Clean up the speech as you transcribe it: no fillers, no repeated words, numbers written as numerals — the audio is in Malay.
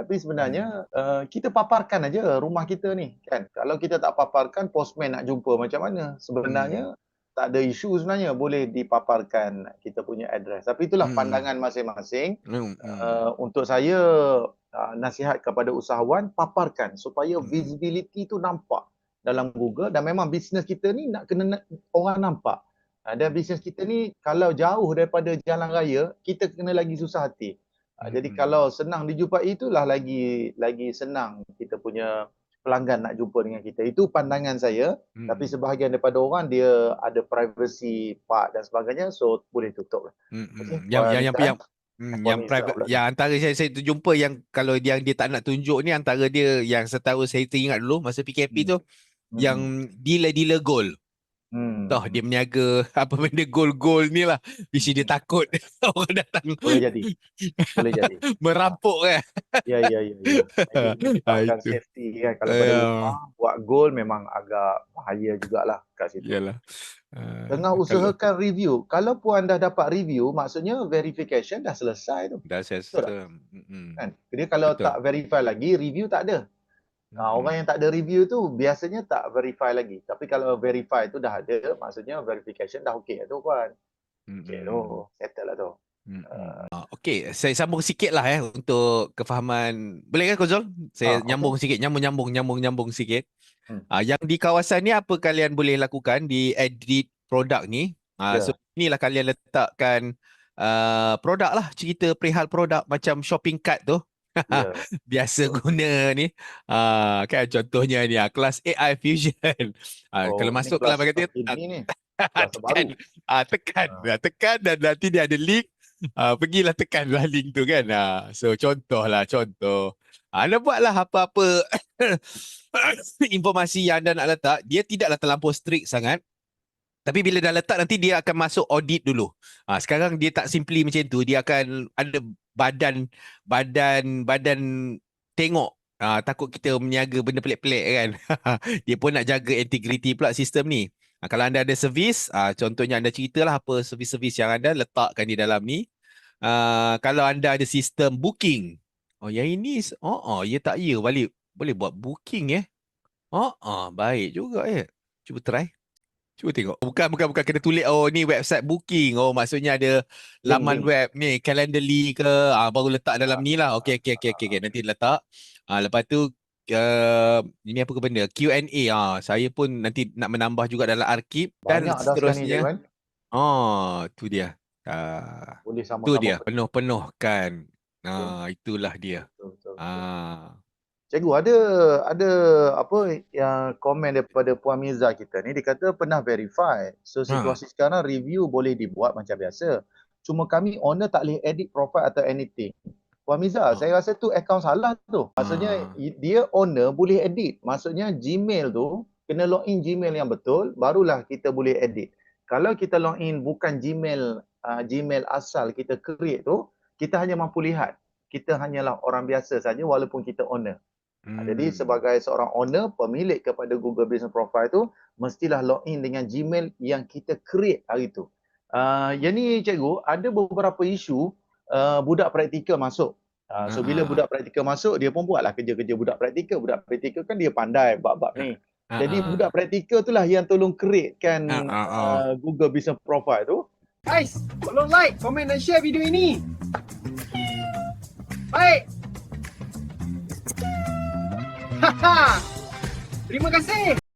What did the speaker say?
Tapi sebenarnya kita paparkan aja rumah kita ni kan. Kalau kita tak paparkan, postman nak jumpa macam mana? Sebenarnya tak ada isu sebenarnya, boleh dipaparkan kita punya address. Tapi itulah pandangan masing-masing. Untuk saya nasihat kepada usahawan, paparkan supaya visibility tu nampak dalam Google, dan memang bisnes kita ni nak kena orang nampak. Dan bisnes kita ni kalau jauh daripada jalan raya, kita kena lagi susah hati. Jadi kalau senang dijumpai, itulah lagi senang kita punya pelanggan nak jumpa dengan kita. Itu pandangan saya. Tapi sebahagian daripada orang dia ada privacy part dan sebagainya, so boleh tutup lah. Yang private, yang antara saya terjumpa yang kalau yang dia tak nak tunjuk ni, antara dia yang setahu saya teringat dulu masa PKP tu, yang dealer-dealer gold. Dia meniaga apa benda gold ni lah. Mesti dia takut orang datang. Boleh jadi. Merampok kan. Ya. Menyebabkan safety kan. Kalau pada rumah buat gold memang agak bahaya jugalah kat situ. Yalah. Tengah usahakan review. Kalau puan dah dapat review, maksudnya verification dah selesai tu. Dah selesai. Kan? Jadi kalau tak verify lagi, review tak ada. Orang yang tak ada review tu biasanya tak verify lagi. Tapi kalau verify tu dah ada, maksudnya verification dah okey tu puan. Okey tu, settle lah tu. Okey, saya sambung sikit lah untuk kefahaman. Boleh kan Kozol? Saya nyambung sikit, nyambung sikit. Yang di kawasan ni apa kalian boleh lakukan di edit produk ni? So inilah kalian letakkan produk lah, cerita perihal produk macam shopping cart tu. Biasa guna ni. Kan contohnya ni kelas AI Fusion. Kalau masuk kelas bagi tekan dan nanti dia ada link. Pergilah tekanlah link tu kan. So contoh. Anda buatlah apa-apa informasi yang anda nak letak, dia tidaklah terlampau strict sangat. Tapi bila dah letak, nanti dia akan masuk audit dulu. Sekarang dia tak simply macam tu, dia akan ada badan tengok. Takut kita meniaga benda pelik-pelik kan. Dia pun nak jaga integriti pula sistem ni. Kalau anda ada servis, contohnya anda ceritalah apa servis-servis yang anda letakkan di dalam ni. Kalau anda ada sistem booking, yang ini balik boleh buat booking baik juga Cuba try. Cuba tengok. Bukan kena tulis ni website booking. Maksudnya ada laman web ni, Calendly ke, baru letak dalam ni lah. Okey. Nanti letak. Lepas tu ini apa ke benda? Q&A. Saya pun nanti nak menambah juga dalam arkib dan seterusnya. Tu dia. Boleh sama-sama. Tu dia, penuh-penuhkan. Itulah dia. Betul. Cikgu, ada apa yang komen daripada Puan Miza kita ni, dia kata pernah verify. So situasi sekarang review boleh dibuat macam biasa. Cuma kami owner tak boleh edit profile atau anything. Puan Miza, saya rasa tu akaun salah tu. Maksudnya dia owner boleh edit. Maksudnya Gmail tu kena login Gmail yang betul, barulah kita boleh edit. Kalau kita login bukan Gmail asal kita create tu, kita hanya mampu lihat. Kita hanyalah orang biasa saja walaupun kita owner. Jadi sebagai seorang owner, pemilik kepada Google Business Profile tu, mestilah login dengan Gmail yang kita create hari tu. Yang ni cikgu, ada beberapa isu budak praktikal masuk. So bila budak praktikal masuk, dia pun buatlah kerja-kerja budak praktikal. Budak praktikal kan dia pandai bab-bab ni. Jadi budak praktikal itulah yang tolong create kan Google Business Profile tu. Guys, tolong like, komen dan share video ini. Baik. Terima kasih.